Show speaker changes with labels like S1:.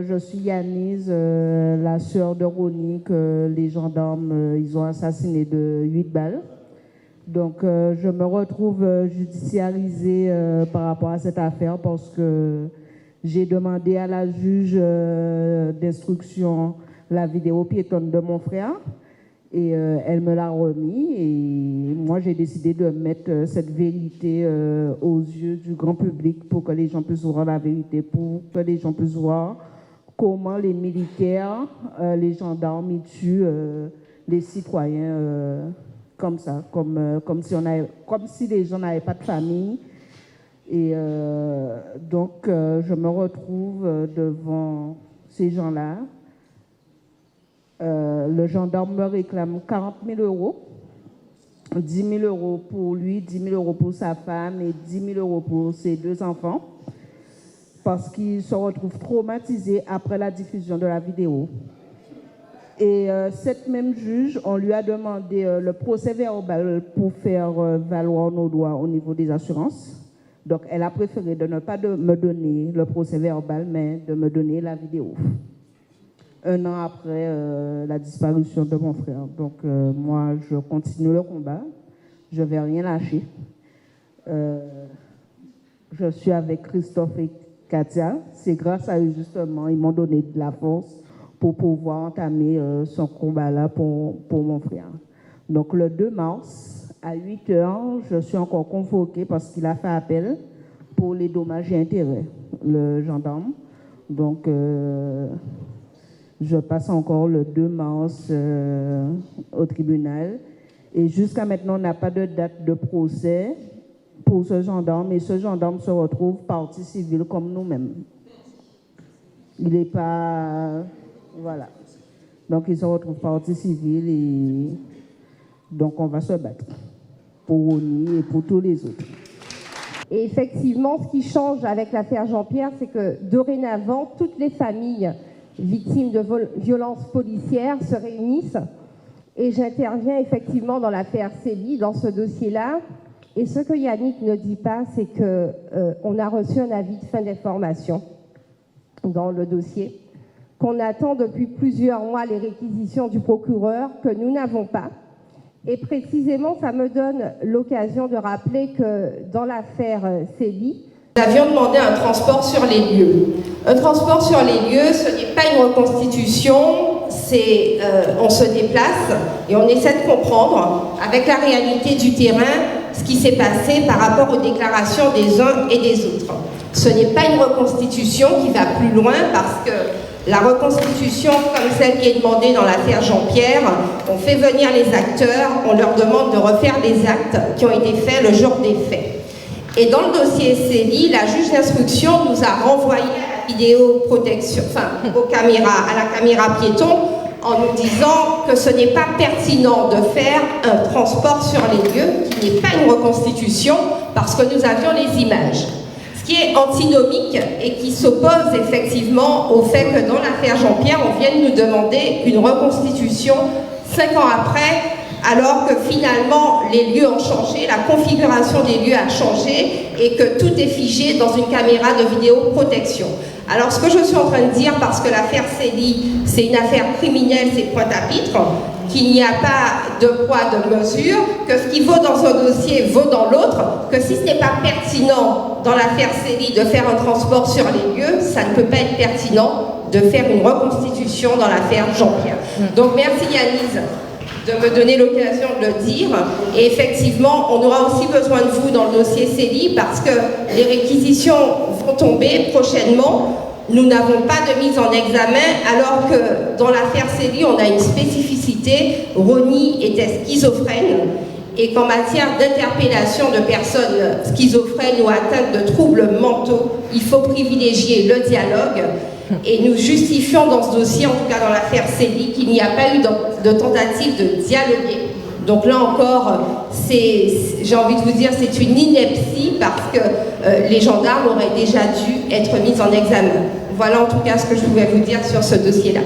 S1: je suis Yanise, la sœur de Ronnie que les gendarmes ils ont assassiné de 8 balles. Donc je me retrouve judiciarisée par rapport à cette affaire parce que j'ai demandé à la juge d'instruction la vidéo piétonne de mon frère et elle me l'a remis et moi j'ai décidé de mettre cette vérité aux yeux du grand public pour que les gens puissent voir la vérité, pour que les gens puissent voir comment les militaires, les gendarmes, ils tuent les citoyens comme ça, comme si les gens n'avaient pas de famille. Et donc, je me retrouve devant ces gens-là. Le gendarme me réclame 40 000 euros, 10 000 euros pour lui, 10 000 euros pour sa femme et 10 000 euros pour ses 2 enfants, parce qu'il se retrouve traumatisé après la diffusion de la vidéo. Et cette même juge, on lui a demandé le procès verbal pour faire valoir nos droits au niveau des assurances. Donc, elle a préféré de ne pas me donner le procès verbal, mais de me donner la vidéo. 1 an après la disparition de mon frère. Donc, moi, je continue le combat. Je ne vais rien lâcher. Je suis avec Christophe et Katia. C'est grâce à eux, justement, ils m'ont donné de la force pour pouvoir entamer son combat-là pour mon frère. Donc, le 2 mars, à 8 h, je suis encore convoquée parce qu'il a fait appel pour les dommages et intérêts, le gendarme. Donc, je passe encore le 2 mars au tribunal. Et jusqu'à maintenant, on n'a pas de date de procès pour ce gendarme. Et ce gendarme se retrouve partie civile comme nous-mêmes. Il n'est pas... Voilà. Donc, il se retrouve partie civile et donc on va se battre pour Ronnie et pour tous les autres.
S2: Et effectivement, ce qui change avec l'affaire Jean-Pierre, c'est que dorénavant, toutes les familles victimes de violences policières se réunissent et j'interviens effectivement dans l'affaire Célie, dans ce dossier-là. Et ce que Yannick ne dit pas, c'est qu'on a reçu un avis de fin d'information dans le dossier, qu'on attend depuis plusieurs mois les réquisitions du procureur, que nous n'avons pas. Et précisément, ça me donne l'occasion de rappeler que dans l'affaire Célie,
S3: nous avions demandé un transport sur les lieux. Un transport sur les lieux, ce n'est pas une reconstitution, c'est on se déplace et on essaie de comprendre avec la réalité du terrain ce qui s'est passé par rapport aux déclarations des uns et des autres. Ce n'est pas une reconstitution qui va plus loin parce que la reconstitution, comme celle qui est demandée dans l'affaire Jean-Pierre, on fait venir les acteurs, on leur demande de refaire les actes qui ont été faits le jour des faits. Et dans le dossier Célie, la juge d'instruction nous a renvoyé à la vidéoprotection, à la caméra piéton, en nous disant que ce n'est pas pertinent de faire un transport sur les lieux, qui n'est pas une reconstitution, parce que nous avions les images. Ce qui est antinomique et qui s'oppose effectivement au fait que dans l'affaire Jean-Pierre, on vienne nous demander une reconstitution 5 ans après, alors que finalement les lieux ont changé, la configuration des lieux a changé et que tout est figé dans une caméra de vidéoprotection. Alors ce que je suis en train de dire, parce que l'affaire Célie, c'est une affaire criminelle, c'est point à pitre, qu'il n'y a pas de poids, de mesure, que ce qui vaut dans un dossier vaut dans l'autre, que si ce n'est pas pertinent dans l'affaire Célie de faire un transport sur les lieux, ça ne peut pas être pertinent de faire une reconstitution dans l'affaire Jean-Pierre. Donc merci Yanise de me donner l'occasion de le dire. Et effectivement, on aura aussi besoin de vous dans le dossier Célie parce que les réquisitions vont tomber prochainement. Nous n'avons pas de mise en examen alors que dans l'affaire Célie, on a une spécificité. Ronnie était schizophrène et qu'en matière d'interpellation de personnes schizophrènes ou atteintes de troubles mentaux, il faut privilégier le dialogue. Et nous justifions dans ce dossier, en tout cas dans l'affaire Célie, qu'il n'y a pas eu de tentative de dialoguer. Donc là encore, j'ai envie de vous dire, c'est une ineptie parce que les gendarmes auraient déjà dû être mis en examen. Voilà en tout cas ce que je pouvais vous dire sur ce dossier-là.